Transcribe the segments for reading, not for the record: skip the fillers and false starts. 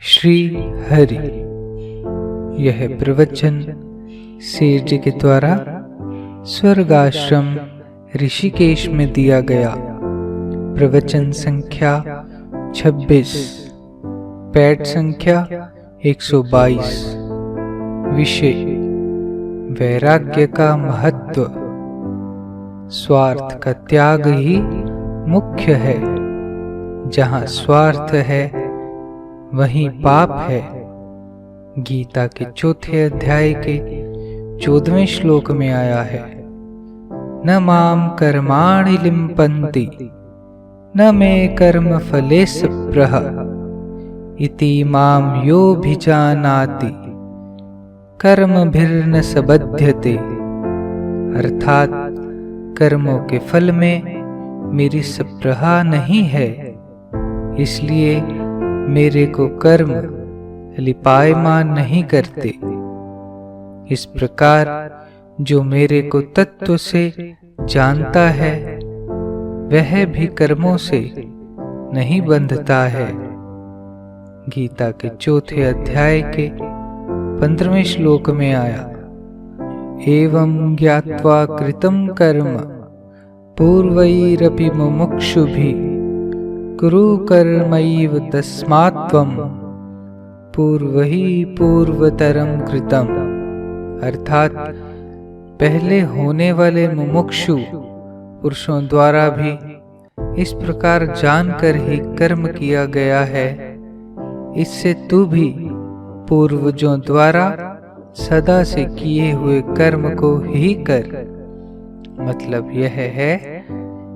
श्री हरि। यह प्रवचन शेर जी के द्वारा स्वर्गाश्रम ऋषिकेश में दिया गया। प्रवचन संख्या 26, पैड संख्या 122। विषय वैराग्य का महत्व। स्वार्थ का त्याग ही मुख्य है। जहाँ स्वार्थ है वहीं पाप है। गीता के चौथे अध्याय के 14वें श्लोक में आया है, न माम कर्माणि लिम्पन्ति न मे कर्म फले सप्रह इति माम योऽभिजानाति कर्मभिर्न सबध्यते। अर्थात कर्मों के फल में मेरी सप्रहा नहीं है, इसलिए मेरे को कर्म लिपायमान नहीं करते। इस प्रकार जो मेरे को तत्व से जानता है वह भी कर्मों से नहीं बंधता है। गीता के चौथे अध्याय के 15वें श्लोक में आया, एवं ज्ञात्वा कृतं कर्म पूर्वैरपि मुमुक्षुभिः कुरु कर्मैव तस्मात् त्वं पूर्वहि पूर्वतरं कृतम्। अर्थात पहले होने वाले मुमुक्षु पुरुषों द्वारा भी इस प्रकार जानकर ही कर्म किया गया है, इससे तू भी पूर्वजों द्वारा सदा से किए हुए कर्म को ही कर। मतलब यह है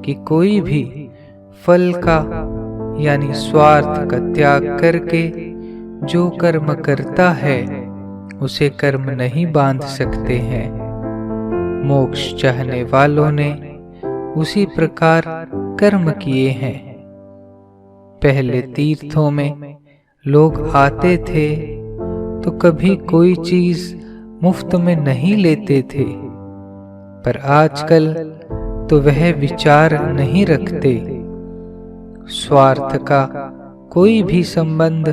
कि कोई भी फल का यानी स्वार्थ का त्याग करके जो कर्म करता है उसे कर्म नहीं बांध सकते हैं। मोक्ष चाहने वालों ने उसी प्रकार कर्म किए हैं। पहले तीर्थों में लोग आते थे तो कभी कोई चीज मुफ्त में नहीं लेते थे, पर आजकल तो वह विचार नहीं रखते। स्वार्थ का कोई भी संबंध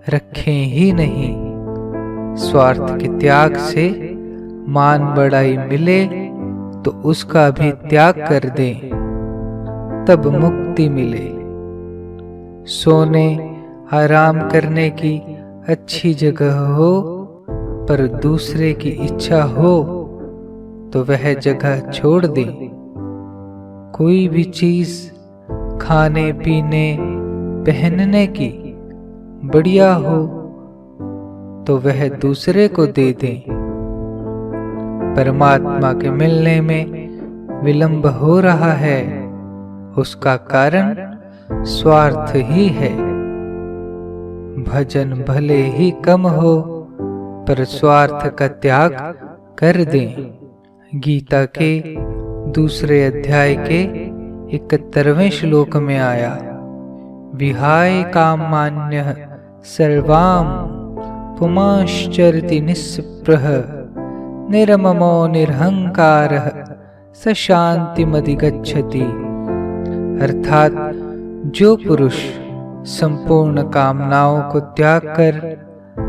रखें ही नहीं। स्वार्थ के त्याग से मान बढ़ाई मिले तो उसका भी त्याग कर दें, तब मुक्ति मिले। सोने आराम करने की अच्छी जगह हो पर दूसरे की इच्छा हो तो वह जगह छोड़ दे। कोई भी चीज खाने पीने पहनने की बढ़िया हो तो वह दूसरे को दे दें। परमात्मा के मिलने में विलंब हो रहा है, उसका कारण स्वार्थ ही है। भजन भले ही कम हो पर स्वार्थ का त्याग कर दें। गीता के दूसरे अध्याय के 71वें श्लोक में आया, विहाय कामान्यः सर्वां पुमांश्चरति निस्पृहः निर्ममो निरहंकारः स शान्तिमधिगच्छति। अर्थात जो पुरुष संपूर्ण कामनाओं को त्याग कर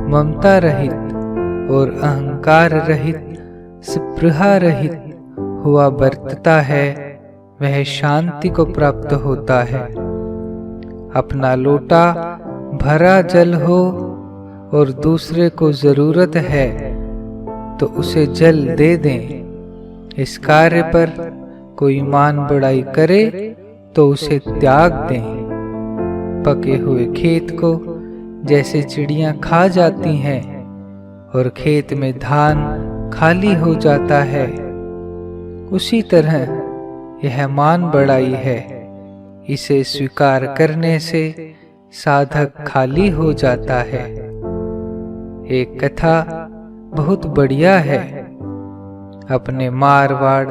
ममता रहित और अहंकार रहित स्पृहा रहित हुआ बरतता है वह शांति को प्राप्त होता है। अपना लोटा भरा जल हो और दूसरे को जरूरत है तो उसे जल दे दें। इस कार्य पर कोई मान बढ़ाई करे तो उसे त्याग दें। पके हुए खेत को जैसे चिड़ियां खा जाती हैं और खेत में धान खाली हो जाता है, उसी तरह यह मान बढ़ाई है। इसे स्वीकार करने से साधक खाली हो जाता है। एक कथा बहुत बढ़िया है। अपने मारवाड़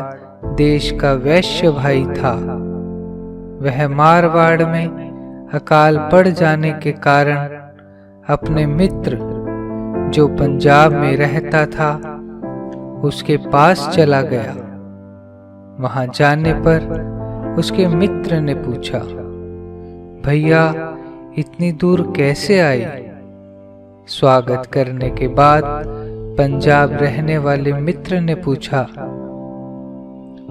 देश का वैश्य भाई था। वह मारवाड़ में अकाल पड़ जाने के कारण अपने मित्र जो पंजाब में रहता था उसके पास चला गया। वहां जाने पर उसके मित्र ने पूछा, भैया इतनी दूर कैसे आए? स्वागत करने के बाद पंजाब रहने वाले मित्र ने पूछा,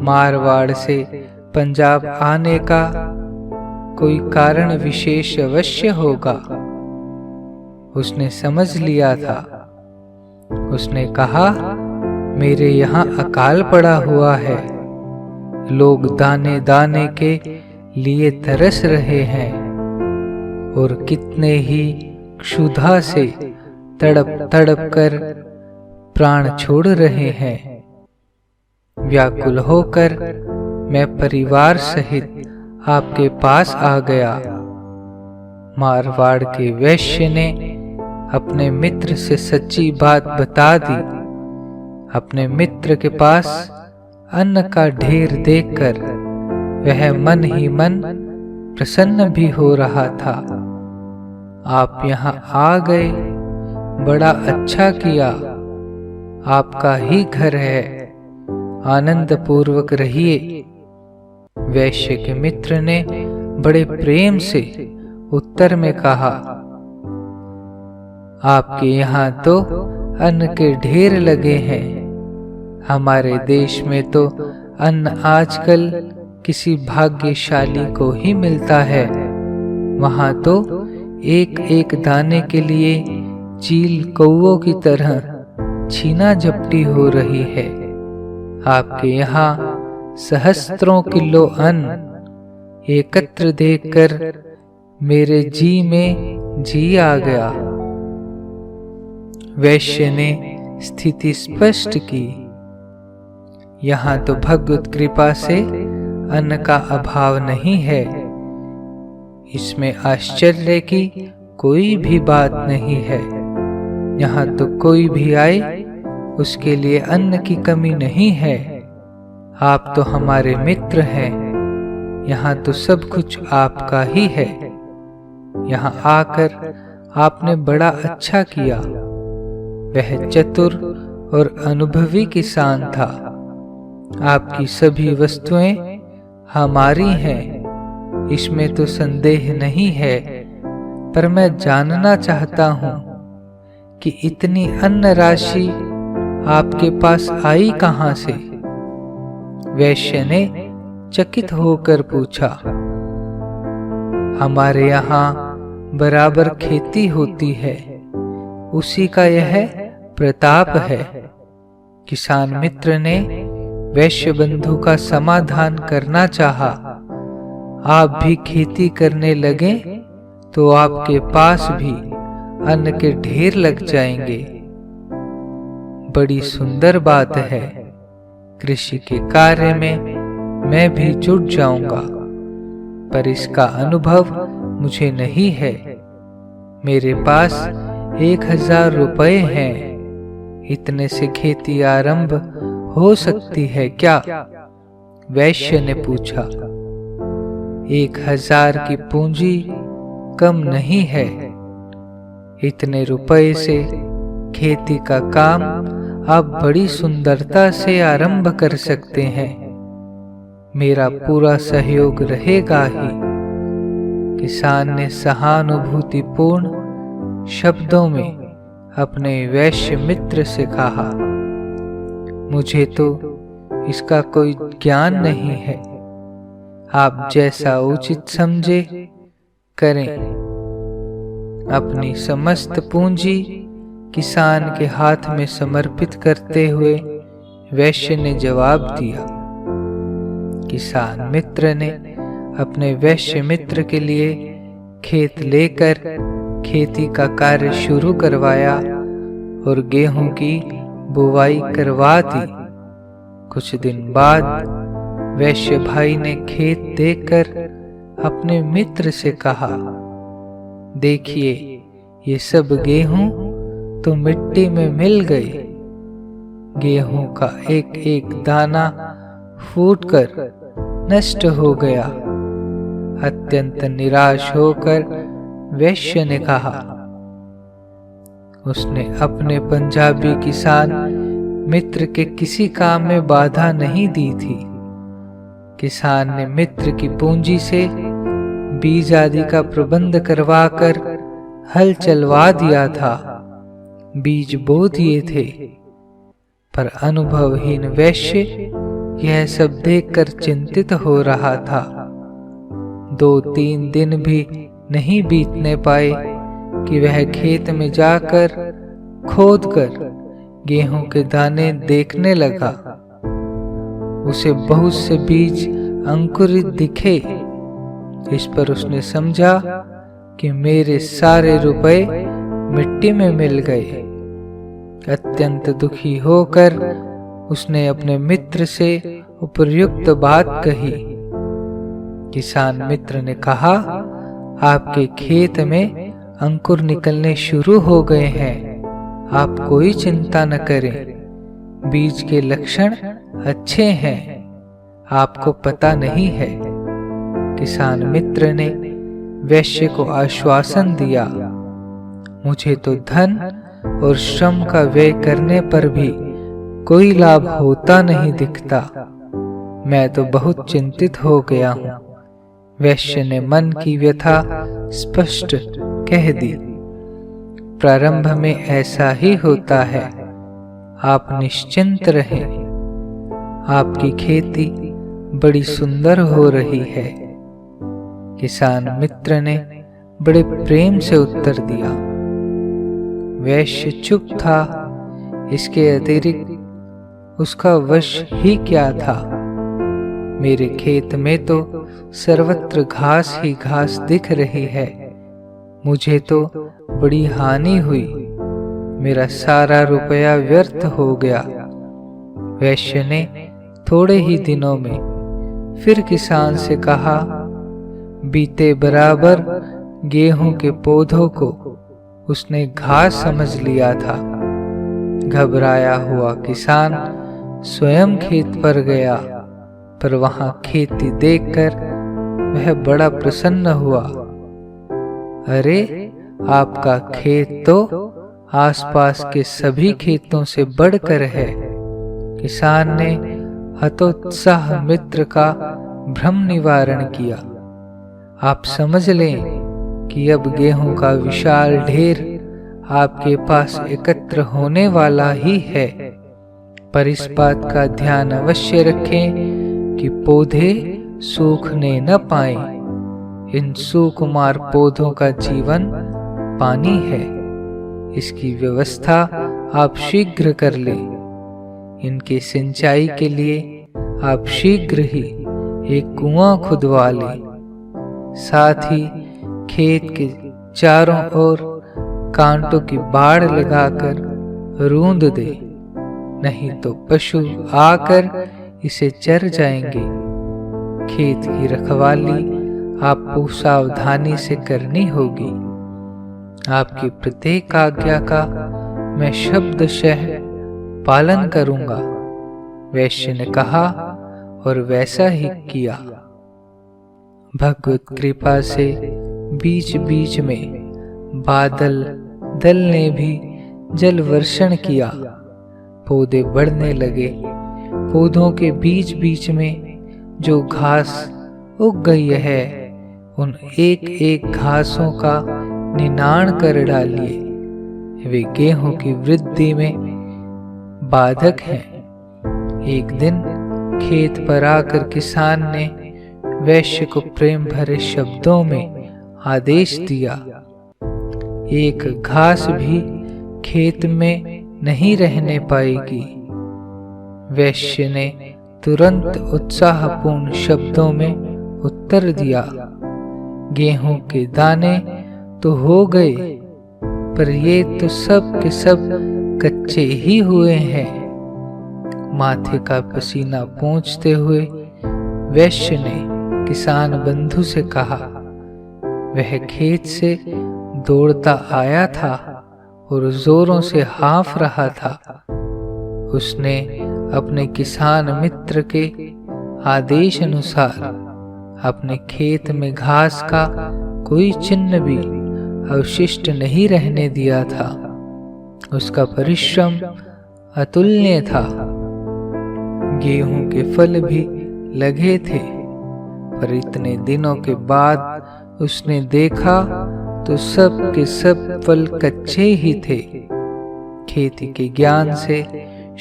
मारवाड़ से पंजाब आने का कोई कारण विशेष अवश्य होगा। उसने समझ लिया था। उसने कहा, मेरे यहाँ अकाल पड़ा हुआ है। लोग दाने दाने के लिए तरस रहे हैं और कितने ही क्षुधा से तड़प तड़प कर प्राण छोड़ रहे हैं। व्याकुल होकर मैं परिवार सहित आपके पास आ गया। मारवाड़ के वैश्य ने अपने मित्र से सच्ची बात बता दी। अपने मित्र के पास अन्न का ढेर देखकर वह मन ही मन प्रसन्न भी हो रहा था। आप यहाँ आ गए, बड़ा अच्छा किया। आपका ही घर है, आनंद पूर्वक रहिए। वैश्य के मित्र ने बड़े प्रेम से उत्तर में कहा, आपके यहाँ तो अन्न के ढेर लगे हैं। हमारे देश में तो अन्न आजकल किसी भाग्यशाली को ही मिलता है। वहाँ तो एक एक दाने के लिए चील कौओं की तरह छीना झपटी हो रही है। आपके यहाँ सहस्त्रों किलो अन्न एकत्र देखकर मेरे जी में जी आ गया। वैश्य ने स्थिति स्पष्ट की। यहाँ तो भगवत कृपा से अन्न का अभाव नहीं है। इसमें आश्चर्य की कोई भी बात नहीं है। यहाँ तो कोई भी आए उसके लिए अन्न की कमी नहीं है। आप तो हमारे मित्र हैं। यहाँ तो सब कुछ आपका ही है। यहाँ आकर आपने बड़ा अच्छा किया। वह चतुर और अनुभवी किसान था। आपकी सभी वस्तुएं हमारी हैं, इसमें तो संदेह नहीं है। पर मैं जानना चाहता हूँ कि इतनी अन्न राशि आपके पास आई कहाँ से? वैश्य ने चकित होकर पूछा। हमारे यहाँ बराबर खेती होती है, उसी का यह प्रताप है। किसान मित्र ने वैश्य बंधु का समाधान करना चाहा। आप भी खेती करने लगे तो आपके पास भी अन्न के ढेर लग जाएंगे। बड़ी सुंदर बात है। कृषि के कार्य में मैं भी जुट जाऊंगा, पर इसका अनुभव मुझे नहीं है। मेरे पास 1000 रुपए हैं। इतने से खेती आरंभ हो सकती है क्या? वैश्य ने पूछा। 1000 की पूंजी कम नहीं है। इतने रुपए से खेती का काम आप बड़ी सुंदरता से आरंभ कर सकते हैं। मेरा पूरा सहयोग रहेगा ही। किसान ने सहानुभूतिपूर्ण शब्दों में अपने वैश्य मित्र से कहा, मुझे तो इसका कोई ज्ञान नहीं है। आप जैसा उचित समझे करें। अपनी समस्त पूंजी किसान के हाथ में समर्पित करते हुए वैश्य ने जवाब दिया। किसान मित्र ने अपने वैश्य मित्र के लिए खेत लेकर खेती का कार्य शुरू करवाया और गेहूं की बुवाई करवा दी। कुछ दिन बाद वैश्य भाई ने खेत देखकर अपने मित्र से कहा, देखिए ये सब गेहूं तो मिट्टी में मिल गए। गेहूं का एक एक दाना फूटकर नष्ट हो गया। अत्यंत निराश होकर वैश्य ने कहा। उसने अपने पंजाबी किसान मित्र के किसी काम में बाधा नहीं दी थी। किसान ने मित्र की पूंजी से बीज आदि का प्रबंध करवाकर हल चलवा दिया था। बीज बो दिए थे। पर अनुभवहीन वैश्य यह सब देखकर चिंतित हो रहा था। 2-3 दिन भी नहीं बीतने पाए कि वह खेत में जाकर खोदकर गेहूं के दाने देखने लगा। उसे बहुत से बीज अंकुरित दिखे। इस पर उसने समझा कि मेरे सारे रुपए मिट्टी में मिल गए। अत्यंत दुखी होकर उसने अपने मित्र से उपर्युक्त बात कही। किसान मित्र ने कहा, आपके खेत में अंकुर निकलने शुरू हो गए हैं, आप कोई चिंता न करें। बीज के लक्षण अच्छे हैं, आपको पता नहीं है। किसान मित्र ने वैश्य को आश्वासन दिया, मुझे तो धन और श्रम का व्यय करने पर भी कोई लाभ होता नहीं दिखता। मैं तो बहुत चिंतित हो गया हूँ। वैश्य ने मन की व्यथा स्पष्ट कह दी। प्रारंभ में ऐसा ही होता है, आप निश्चिंत रहें। आपकी खेती बड़ी सुंदर हो रही है। किसान मित्र ने बड़े प्रेम से उत्तर दिया। वैश्य चुप था। इसके अतिरिक्त उसका वश ही क्या था। मेरे खेत में तो सर्वत्र घास ही घास दिख रही है। मुझे तो बड़ी हानि हुई। मेरा सारा रुपया व्यर्थ हो गया। वैश्य ने थोड़े ही दिनों में फिर किसान से कहा, बीते बराबर गेहूं के पौधों को उसने घास समझ लिया था। घबराया हुआ किसान स्वयं खेत पर गया, पर वहां खेती देखकर वह बड़ा प्रसन्न हुआ। अरे, आपका खेत तो आसपास के सभी खेतों से बढ़कर है। किसान ने हतोत्साह मित्र का भ्रम निवारण किया। आप समझ लें कि अब गेहूं का विशाल ढेर आपके पास एकत्र होने वाला ही है। पर इस बात का ध्यान अवश्य रखें कि पौधे सूखने न पाएं। इन सुकुमार पौधों का जीवन पानी है। इसकी व्यवस्था आप शीघ्र कर लें। इनके सिंचाई के लिए आप शीघ्र ही एक कुआं खुदवा लें। साथ ही खेत के चारों ओर कांटों की बाड़ लगाकर रूंद दे, नहीं तो पशु आकर इसे चर जाएंगे। खेत की रखवाली आपको सावधानी से करनी होगी। आपकी प्रत्येक आज्ञा का मैं शब्दशः पालन करूंगा। वैश्य ने कहा और वैसा ही किया। भगवत कृपा से बीच बीच में बादल दल ने भी जल वर्षण किया। पौधे बढ़ने लगे। पौधों के बीच बीच में जो घास उग गई है, उन एक एक घासों का निनाण कर डालिए। वे गेहूं की वृद्धि में बाधक हैं। एक दिन खेत पर आकर किसान ने वैश्य को प्रेम भरे शब्दों में आदेश दिया, एक घास भी खेत में नहीं रहने पाएगी। वैश्य ने तुरंत उत्साहपूर्ण शब्दों में उत्तर दिया, गेहूं के दाने तो हो गए, पर ये तो सब के सब कच्चे ही हुए हैं। माथे का पसीना पोंछते हुए वैश्य ने किसान बंधु से कहा। वह खेत से दौड़ता आया था और जोरों से हाँफ रहा था। उसने अपने किसान मित्र के आदेश अनुसार अपने खेत में घास का कोई चिन्ह भी अवशिष्ट नहीं रहने दिया था। उसका परिश्रम अतुलनीय था। गेहूं के फल भी लगे थे, पर इतने दिनों के बाद उसने देखा तो सब के सब फल कच्चे ही थे। खेती के ज्ञान से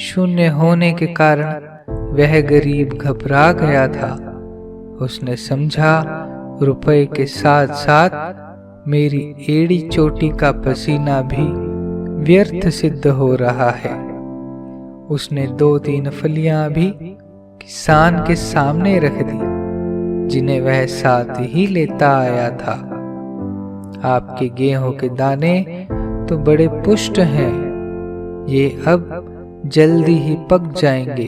शून्य होने के कारण वह गरीब घबरा गया था। उसने समझा, रुपए के साथ साथ मेरी एड़ी चोटी का पसीना भी व्यर्थ सिद्ध हो रहा है। उसने 2-3 फलियां भी किसान के सामने रख दी, जिन्हें वह साथ ही लेता आया था। आपके गेहूं के दाने तो बड़े पुष्ट हैं, ये अब जल्दी ही पक जाएंगे।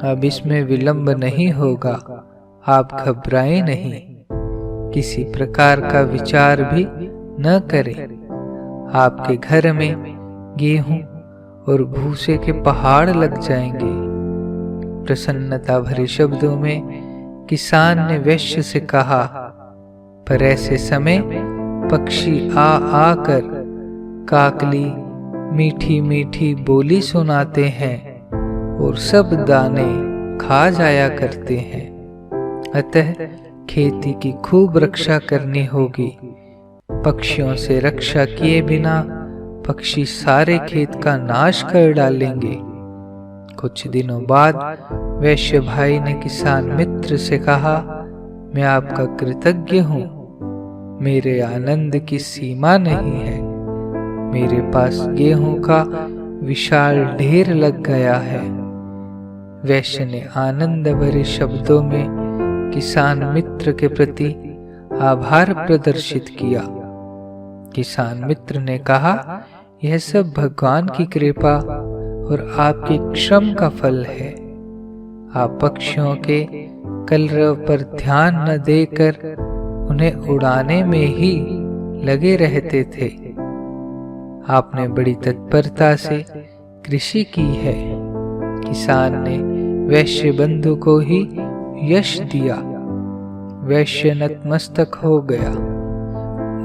अब इसमें विलंब नहीं होगा, आप घबराएं नहीं। किसी प्रकार का विचार भी न करें। आपके घर में गेहूं और भूसे के पहाड़ लग जाएंगे। प्रसन्नता भरे शब्दों में किसान ने वैश्य से कहा, पर ऐसे समय पक्षी आ आकर काकली मीठी मीठी बोली सुनाते हैं और सब दाने खा जाया करते हैं। अतः खेती की खूब रक्षा करनी होगी। पक्षियों से रक्षा किए बिना पक्षी सारे खेत का नाश कर डालेंगे। कुछ दिनों बाद वैश्य भाई ने किसान मित्र से कहा, मैं आपका कृतज्ञ हूँ। मेरे आनंद की सीमा नहीं है। मेरे पास गेहूं का विशाल ढेर लग गया है। वैश्य ने आनंद भरे शब्दों में किसान मित्र के प्रति आभार प्रदर्शित किया। किसान मित्र ने कहा, यह सब भगवान की कृपा और आपके श्रम का फल है। आप पक्षियों के कलरव पर ध्यान न देकर उन्हें उड़ाने में ही लगे रहते थे। आपने बड़ी तत्परता से कृषि की है। किसान ने वैश्य बंधु को ही यश दिया। वैश्य नतमस्तक हो गया।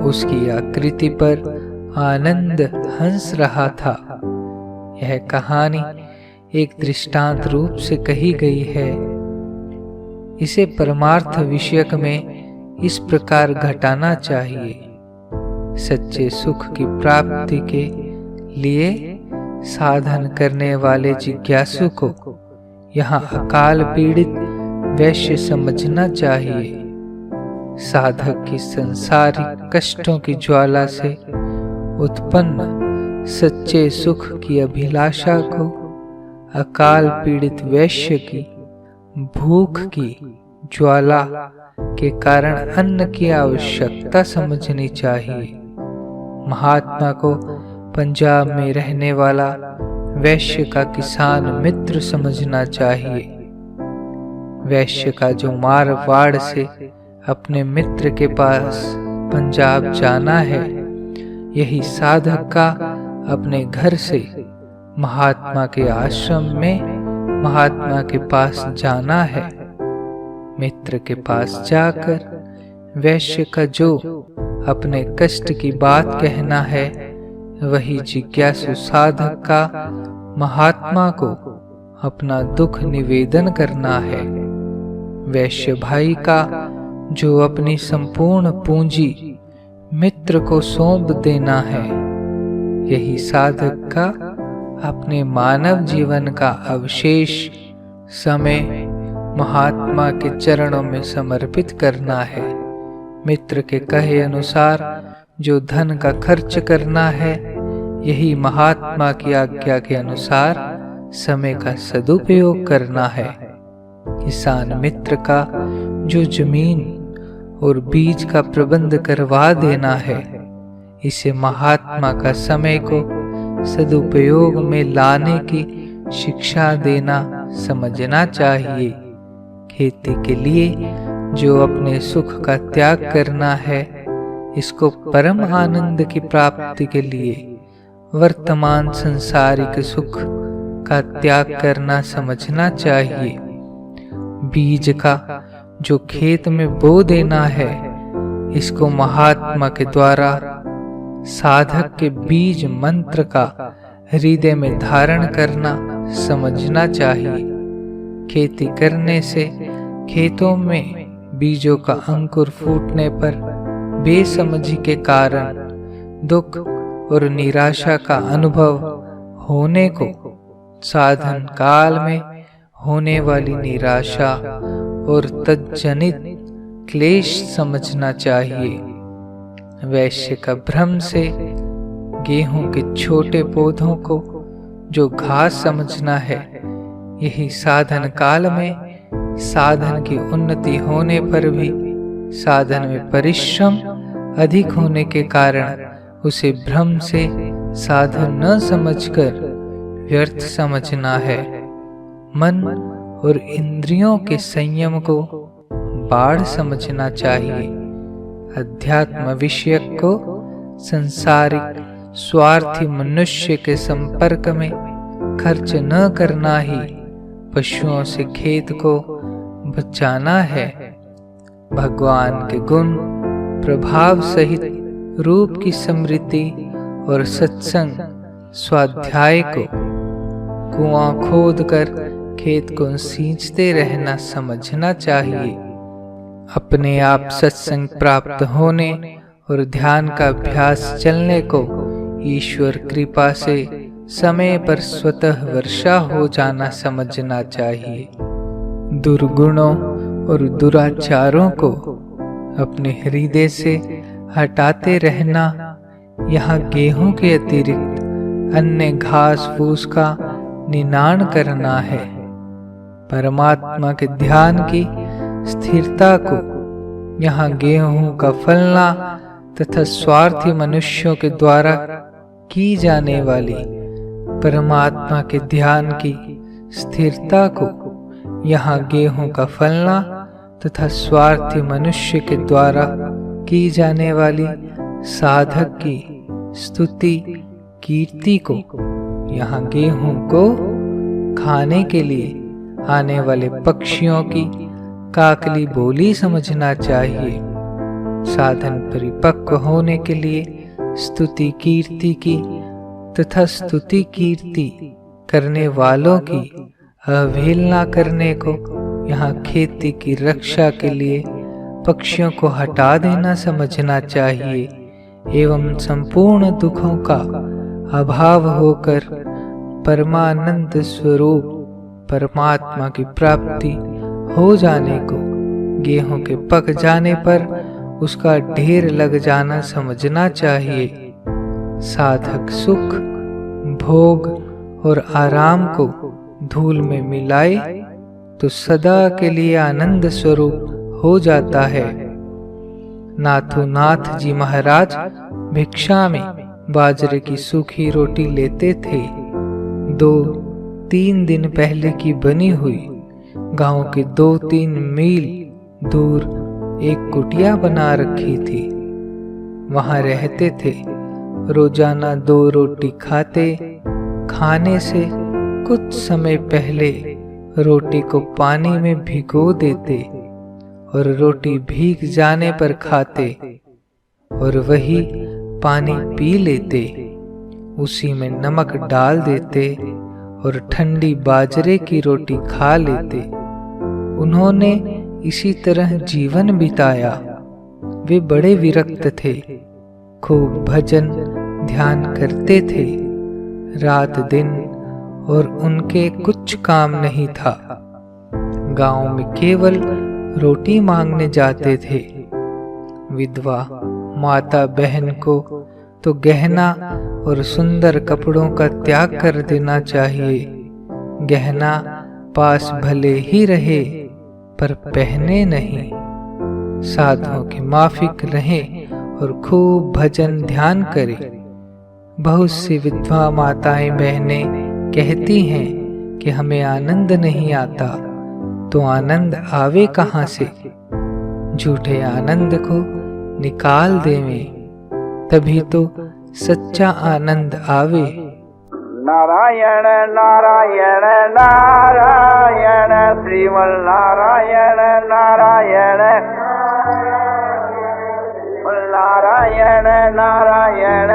उसकी आकृति पर आनंद हंस रहा था। यह कहानी एक दृष्टांत रूप से कही गई है। इसे परमार्थ विषयक में इस प्रकार घटाना चाहिए। सच्चे सुख की प्राप्ति के लिए साधन करने वाले जिज्ञासु को यहाँ अकाल पीड़ित वैश्य समझना चाहिए। साधक की संसारिक कष्टों की ज्वाला से उत्पन्न सच्चे सुख की अभिलाषा को अकाल पीड़ित वैश्य की भूख की ज्वाला के कारण अन्न की आवश्यकता समझनी चाहिए। महात्मा को पंजाब में रहने वाला वैश्य का किसान मित्र समझना चाहिए। वैश्य का जो मारवाड़ से अपने मित्र के पास पंजाब जाना है, यही साधक का अपने घर से महात्मा के आश्रम में महात्मा के पास जाना है। मित्र के पास जाकर वैश्य का जो अपने कष्ट की बात कहना है, वही जिज्ञासु साधक का महात्मा को अपना दुख निवेदन करना है। वैश्य भाई का जो अपनी संपूर्ण पूंजी मित्र को सौंप देना है, यही साधक का अपने मानव जीवन का अवशेष समय महात्मा के चरणों में समर्पित करना है। मित्र के कहे अनुसार जो धन का खर्च करना है, यही महात्मा की आज्ञा के अनुसार समय का सदुपयोग करना है। किसान मित्र का जो जमीन और बीज का प्रबंध करवा देना है, इसे महात्मा का समय को सदुपयोग में लाने की शिक्षा देना समझना चाहिए। खेती के लिए जो अपने सुख का त्याग करना है, इसको परम आनंद की प्राप्ति के लिए वर्तमान संसारिक सुख का त्याग करना समझना चाहिए। बीज का जो खेत में बो देना है, इसको महात्मा के द्वारा साधक के बीज मंत्र का हृदय में धारण करना समझना चाहिए। खेती करने से खेतों में बीजों का अंकुर फूटने पर बेसमझी के कारण दुख और निराशा का अनुभव होने को साधन काल में होने वाली निराशा और तज्जनित क्लेश समझना चाहिए। वैश्य का भ्रम से गेहूं के छोटे पौधों को जो घास समझना है, यही साधन काल में साधन की उन्नति होने पर भी साधन में परिश्रम अधिक होने के कारण उसे भ्रम से साधन न समझकर व्यर्थ समझना है। मन और इंद्रियों के संयम को बाढ़ समझना चाहिए। अध्यात्म विषयक को संसारिक स्वार्थी मनुष्य के संपर्क में खर्च न करना ही पशुओं से खेत को बचाना है। भगवान के गुण प्रभाव सहित रूप की स्मृति और सत्संग स्वाध्याय को कुआं खोदकर खेत को सींचते रहना समझना चाहिए। अपने आप सत्संग प्राप्त होने और ध्यान का अभ्यास चलने को ईश्वर कृपा से समय पर स्वतः वर्षा हो जाना समझना चाहिए। दुर्गुणों और दुराचारों को अपने हृदय से हटाते रहना यहाँ गेहूं के अतिरिक्त अन्य घास फूस का निनाण करना है। परमात्मा के ध्यान की स्थिरता को यहाँ गेहूं का फलना तथा स्वार्थी मनुष्यों के द्वारा की जाने वाली परमात्मा के ध्यान की स्थिरता को यहाँ गेहूं का फलना तथा स्वार्थी मनुष्य के द्वारा की जाने वाली साधक की स्तुति कीर्ति को यहाँ गेहूं को खाने के लिए आने वाले पक्षियों की काकली बोली समझना चाहिए। साधन परिपक्व होने के लिए स्तुति कीर्ति की तथा स्तुति कीर्ति करने वालों की अवहेलना करने को यहाँ खेती की रक्षा के लिए पक्षियों को हटा देना समझना चाहिए एवं संपूर्ण दुखों का अभाव होकर परमानंद स्वरूप परमात्मा की प्राप्ति हो जाने को गेहूं के पक जाने पर उसका ढेर लग जाना समझना चाहिए। साधक सुख भोग और आराम को धूल में मिलाए तो सदा के लिए आनंद स्वरूप हो जाता है। नाथुनाथ जी महाराज भिक्षा में बाजरे की सूखी रोटी लेते थे। 2-3 दिन पहले की बनी हुई गांव के 2-3 मील दूर एक कुटिया बना रखी थी। वहां रहते थे। रोजाना 2 रोटी खाते। खाने से कुछ समय पहले रोटी को पानी में भिगो देते और रोटी भीग जाने पर खाते और वही पानी पी लेते। उसी में नमक डाल देते और ठंडी बाजरे की रोटी खा लेते। उन्होंने इसी तरह जीवन बिताया। वे बड़े विरक्त थे। खूब भजन ध्यान करते थे रात दिन और उनके कुछ काम नहीं था। गांव में केवल रोटी मांगने जाते थे। विधवा माता बहन को तो गहना और सुंदर कपड़ों का त्याग कर देना चाहिए। गहना पास भले ही रहे पर पहने नहीं। साधुओं की माफिक रहे और खूब भजन ध्यान करे। बहुत सी विधवा माताएं बहनें कहती हैं कि हमें आनंद नहीं आता, तो आनंद आवे कहाँ से? झूठे आनंद को निकाल देवें, तभी तो सच्चा आनंद आवे। नारायण नारायण नारायण श्रीमन नारायण नारायण नारायण नारायण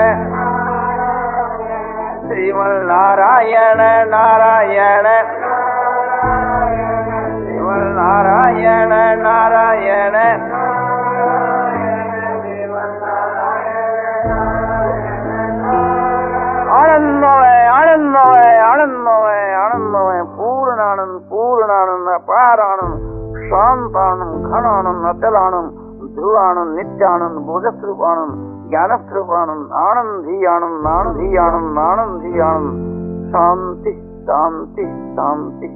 श्रीमन नारायण नारायण श्रीमन नारायण नारायण आनंदमय आनंद आनंदमय पूर्ण आनंद अपार आनंद शांत आनंद घन आनंद अचल आनंद ध्रुव आनंद नित्य आनंद बोधस्वरूप आनंद ज्ञान स्वरूप आनंद आनंद ही आनंद आनंद ही आनंद आनंद ही आनंद शांति शांति शांति।